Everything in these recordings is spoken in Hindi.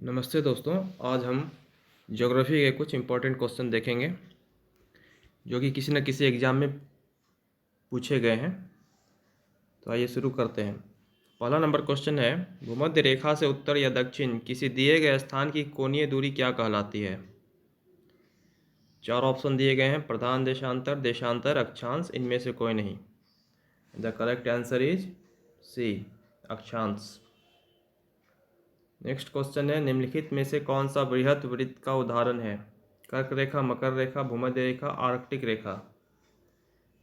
नमस्ते दोस्तों, आज हम ज्योग्राफी के कुछ इम्पोर्टेंट क्वेश्चन देखेंगे जो कि किसी न किसी एग्ज़ाम में पूछे गए हैं। तो आइए शुरू करते हैं। पहला नंबर क्वेश्चन है, भूमध्य रेखा से उत्तर या दक्षिण किसी दिए गए स्थान की कोणीय दूरी क्या कहलाती है? चार ऑप्शन दिए गए हैं, प्रधान देशांतर, देशांतर, अक्षांश, इनमें से कोई नहीं। The correct answer is C, अक्षांश। नेक्स्ट क्वेश्चन है, निम्नलिखित में से कौन सा बृहत वृत्त का उदाहरण है? कर्क रेखा, मकर रेखा, भूमध्य रेखा, आर्कटिक रेखा।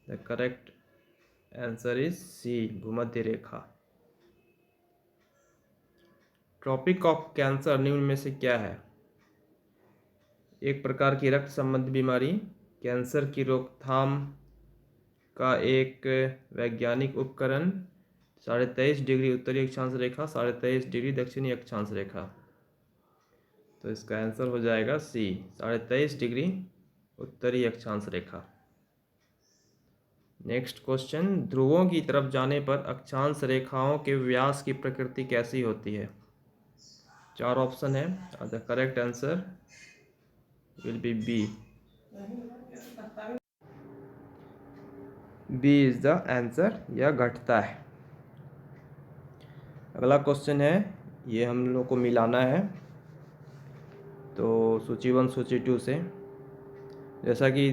The correct answer is C, भूमध्य रेखा। ट्रॉपिक ऑफ कैंसर निम्न में से क्या है? एक प्रकार की रक्त संबंधी बीमारी, कैंसर की रोकथाम का एक वैज्ञानिक उपकरण, 23.5 डिग्री उत्तरी अक्षांश रेखा, 23.5 डिग्री दक्षिणी अक्षांश रेखा। तो इसका आंसर हो जाएगा सी, 23.5 डिग्री उत्तरी अक्षांश रेखा। नेक्स्ट क्वेश्चन, ध्रुवों की तरफ जाने पर अक्षांश रेखाओं के व्यास की प्रकृति कैसी होती है? चार ऑप्शन है। The correct answer will be B. B is the answer, यह घटता है। अगला क्वेश्चन है, ये हम लोग को मिलाना है तो सूची 1 सूची 2 से, जैसा कि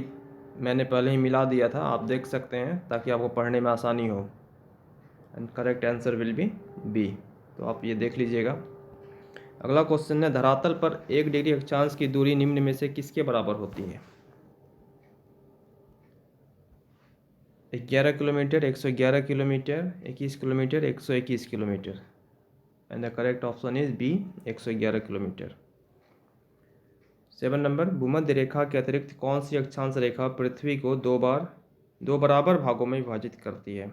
मैंने पहले ही मिला दिया था, आप देख सकते हैं ताकि आपको पढ़ने में आसानी हो। And correct answer will be B, तो आप ये देख लीजिएगा। अगला क्वेश्चन है, धरातल पर 1 डिग्री अक्षांश की दूरी निम्न में से किसके बराबर होती है? 11 kilometer, 111 kilometer, 21 kilometer, 121 kilometer. And the correct option is B, 111 kilometer. 7 number, भूमध्य रेखा के अतिरिक्त कौन सी अक्षांश रेखा पृथ्वी को दो बराबर भागों में विभाजित करती है?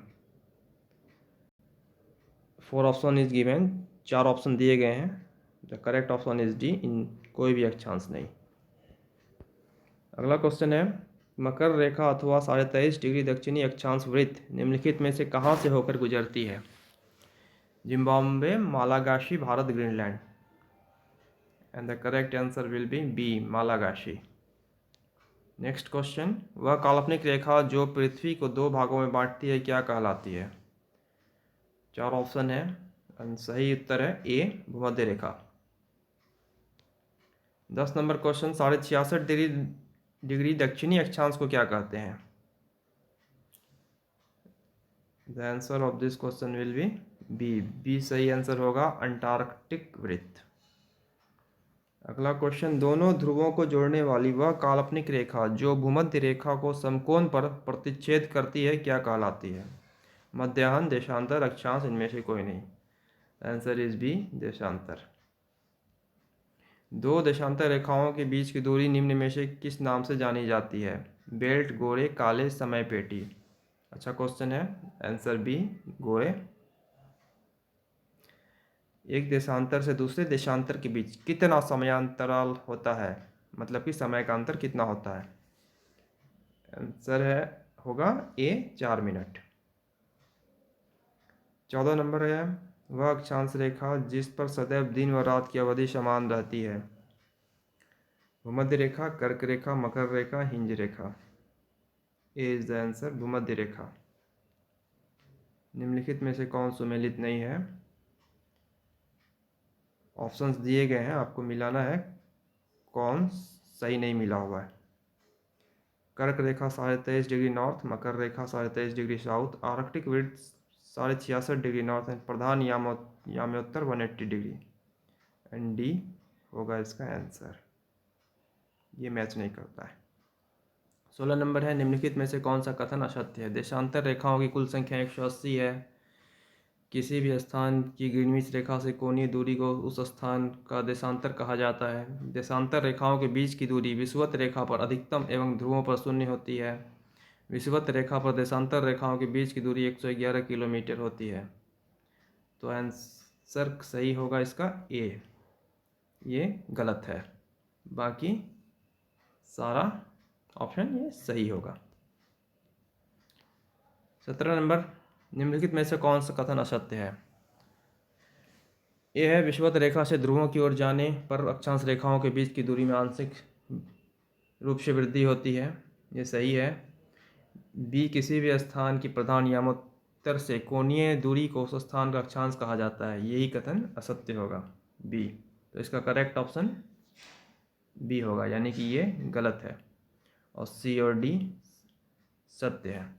4 ऑप्शन इज गिवन, 4 ऑप्शन दिए गए हैं। The correct option is D, इन कोई भी अक्षांश नहीं। अगला क्वेश्चन है, मकर रेखा अथवा 23.5 डिग्री दक्षिणी अक्षांश वृत्त निम्नलिखित में से कहाँ से होकर गुजरती है? Zimbabwe, Malagasy, Bharat, Greenland. And the correct answer will be B, Malagasy. Next question, वह काल्पनिक रेखा जो पृथ्वी को 2 भागों में बांटती है क्या कहलाती है? 4 ऑप्शन है। सही उत्तर है ए, भूमध्य रेखा। 10 नंबर क्वेश्चन, 66.5 डिग्री दक्षिणी अक्षांश को क्या कहते हैं? The answer of this question will be B, B सही आंसर होगा, अंटार्कटिक वृत्त। अगला क्वेश्चन, दोनों ध्रुवों को जोड़ने वाली वह काल्पनिक रेखा जो भूमध्य रेखा को समकोण पर प्रतिच्छेद करती है क्या कहलाती है? मध्याह्न, देशांतर, अक्षांश, इनमें से कोई नहीं। आंसर इज बी, देशांतर। 2 देशांतर रेखाओं के बीच की दूरी निम्न में से किस नाम से जानी जाती है? बेल्ट, गोरे, काले, समय पेटी। अच्छा क्वेश्चन है, आंसर बी, गोरे। एक देशांतर से दूसरे देशांतर के बीच कितना समयांतराल होता है, मतलब कि समय का अंतर कितना होता है? आंसर है होगा ए, 4 मिनट। 14 नंबर है, वह अक्षांश रेखा जिस पर सदैव दिन व रात की अवधि समान रहती है? भूमध्य रेखा, कर्क रेखा, मकर रेखा, हिंज रेखा। ए इज द आंसर, भूमध्य रेखा। निम्नलिखित में से कौन सुमेलित नहीं है? ऑप्शंस दिए गए हैं, आपको मिलाना है कौन सही नहीं मिला हुआ है। कर्क रेखा 23.5 डिग्री नॉर्थ, मकर रेखा 23.5 डिग्री साउथ, आर्कटिक वृत्त 66.5 डिग्री नॉर्थ एंड प्रधान याम्योत्तर 180 डिग्री। एंड डी होगा इसका आंसर, ये मैच नहीं करता है। 16 नंबर है, निम्नलिखित में से कौन सा कथन असत्य है? देशांतर रेखाओं की कुल संख्या 180 है। किसी भी स्थान की ग्रीनविच रेखा से कोणीय दूरी को उस स्थान का देशांतर कहा जाता है। देशांतर रेखाओं के बीच की दूरी विषुवत रेखा पर अधिकतम एवं ध्रुवों पर शून्य होती है। विषुवत रेखा पर देशांतर रेखाओं के बीच की दूरी 111 किलोमीटर होती है। तो आंसर सही होगा इसका ए, ये गलत है, बाकी सारा ऑप्शन ये सही होगा। 17 नंबर, निम्नलिखित में से कौन सा कथन असत्य है? ये है विषुवत रेखा से ध्रुवों की ओर जाने पर अक्षांश रेखाओं के बीच की दूरी में आंशिक रूप से वृद्धि होती है, ये सही है। बी, किसी भी स्थान की प्रधान यामोत्तर से कोणीय दूरी को उस स्थान का अक्षांश कहा जाता है, यही कथन असत्य होगा बी। तो इसका करेक्ट ऑप्शन बी होगा, यानी कि ये गलत है और सी और डी सत्य है।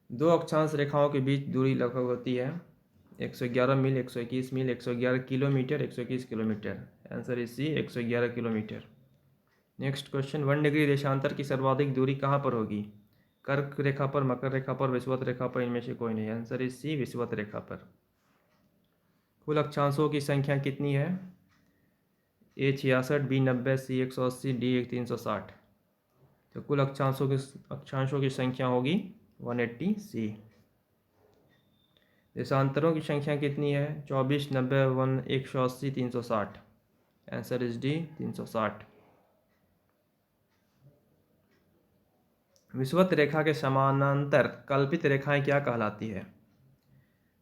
दो अक्षांश रेखाओं के बीच दूरी लगभग होती है 111 मील, 121 मील, 111 kilometer, 121 kilometer. Answer is C, 111 kilometer. Next question, 1 degree देशांतर की सर्वाधिक दूरी कहाँ पर होगी? कर्क रेखा पर, मकर रेखा पर, विषुवत रेखा पर, इनमें से कोई नहीं। आंसर इज सी, विषुवत रेखा पर। कुल अक्षांशों की संख्या कितनी है? ए 66, बी 90, सी 180, डी 360। तो कुल अक्षांशों की संख्या होगी 180 सी। देशांतरों की संख्या कितनी है? 24, 90, 180, 360। Answer is D, 360। विषुवत रेखा के समानांतर कल्पित रेखाएं क्या कहलाती है?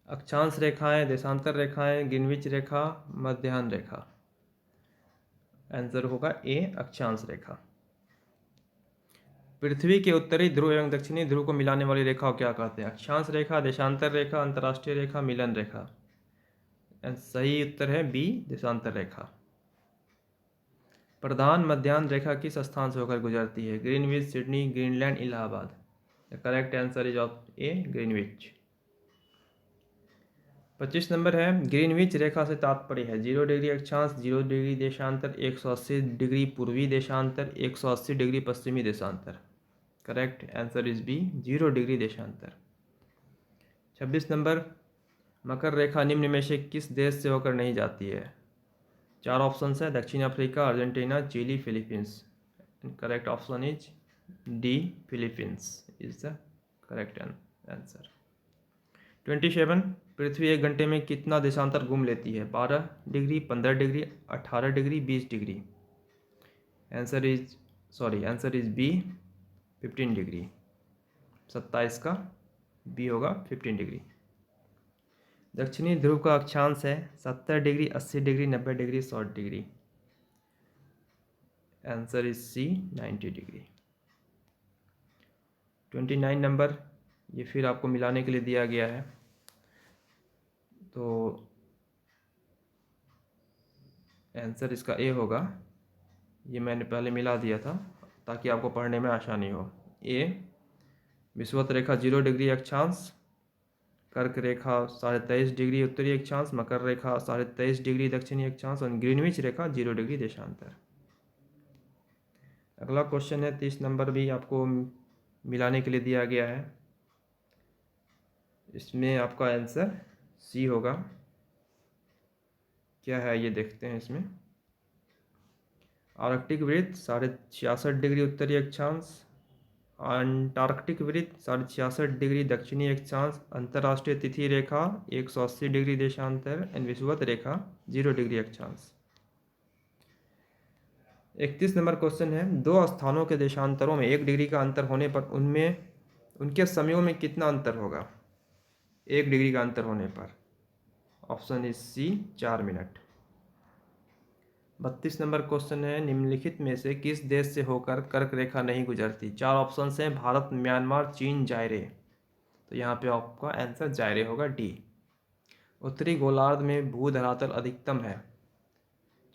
अक्षांश रेखाएं, देशांतर रेखाएं, ग्रीनविच रेखा, मध्याह्न रेखा। आंसर होगा ए, अक्षांश रेखा। पृथ्वी के उत्तरी ध्रुव एवं दक्षिणी ध्रुव को मिलाने वाली रेखा को क्या कहते हैं? अक्षांश रेखा, देशांतर रेखा, अंतर्राष्ट्रीय रेखा, मिलन रेखा। सही उत्तर है बी, देशांतर रेखा। प्रधान मध्याह्न रेखा किस स्थान से होकर गुजरती है? Greenwich, Sydney, Greenland, Allahabad. The correct answer is of A, Greenwich. 25 number है, ग्रीनविच रेखा से तात्पर्य है 0 डिग्री अक्षांश, 0 डिग्री देशांतर, 180 डिग्री पूर्वी देशांतर, 180 डिग्री पश्चिमी देशांतर। Correct answer is B, 0 degree देशांतर। 26 नंबर, मकर रेखा निम्न में से किस देश से होकर नहीं जाती है? 4 ऑप्शन है, दक्षिण Africa, Argentina, Chile, Philippines. Correct option is D, Philippines is the correct answer. 27, पृथ्वी 1 घंटे में कितना देशांतर घूम लेती है? 12 degree, 15 degree, 18 degree, 20 degree. Answer is B, 15 degree. 27 का बी होगा 15 डिग्री। दक्षिणी ध्रुव का अक्षांश है 70 degree, 80 degree, 90 degree, 100 degree. Answer is C, 90 degree. 29 number, ये फिर आपको मिलाने के लिए दिया गया है, तो आंसर इसका ए होगा। ये मैंने पहले मिला दिया था ताकि आपको पढ़ने में आसानी हो। ए, विषुवत रेखा 0 डिग्री अक्षांश, कर्क रेखा 23.5 डिग्री उत्तरी अक्षांश, मकर रेखा 23.5 डिग्री दक्षिणी अक्षांश और ग्रीनविच रेखा 0 डिग्री देशांतर। अगला क्वेश्चन है 30 नंबर, भी आपको मिलाने के लिए दिया गया है। इसमें आपका आंसर सी होगा। क्या है ये देखते हैं इसमें। आर्कटिक वृत्त 66.5 डिग्री उत्तरी अक्षांश, अंटार्कटिक वृत्त 66.5 डिग्री दक्षिणी अक्षांश, अंतर्राष्ट्रीय तिथि रेखा 180 डिग्री देशांतर एंड विषुवत रेखा 0 डिग्री अक्षांश। 31 नंबर क्वेश्चन है, दो स्थानों के देशांतरों में 1 डिग्री का अंतर होने पर उनके समयों में कितना अंतर होगा? 1 डिग्री का अंतर होने पर। Option is C, 4 minute. 32 number question है, निम्नलिखित में से किस देश से होकर कर्क रेखा नहीं गुजरती? 4 ऑप्शन हैं, भारत, म्यांमार, चीन, जायरे। तो यहाँ पे आपका आंसर जायरे होगा, डी। उत्तरी गोलार्ध में भू धरातल अधिकतम है।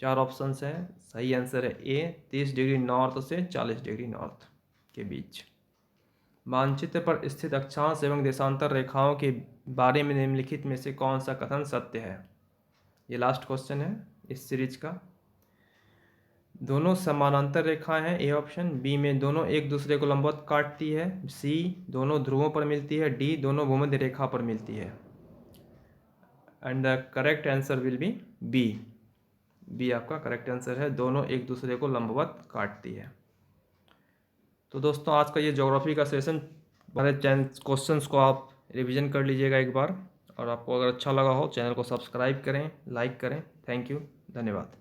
4 ऑप्शन हैं, सही आंसर है ए, 30 डिग्री नॉर्थ से 40 डिग्री नॉर्थ के बीच। मानचित्र पर स्थित अक्षांश एवं देशांतर रेखाओं के बारे में निम्नलिखित में से कौन सा कथन सत्य है? ये लास्ट क्वेश्चन है इस सीरीज का। दोनों समानांतर रेखाएं हैं, ए ऑप्शन। बी में दोनों एक दूसरे को लंबवत काटती है। सी, दोनों ध्रुवों पर मिलती है। डी, दोनों भूमध्य रेखा पर मिलती है। And the correct answer will be B. B आपका करेक्ट आंसर है, दोनों एक दूसरे को लंबवत काटती है। तो दोस्तों, आज का ये ज्योग्राफी का सेशन, हमारे चैनल क्वेश्चंस को आप रिवीजन कर लीजिएगा एक बार, और आपको अगर अच्छा लगा हो चैनल को सब्सक्राइब करें, लाइक करें। थैंक यू, धन्यवाद।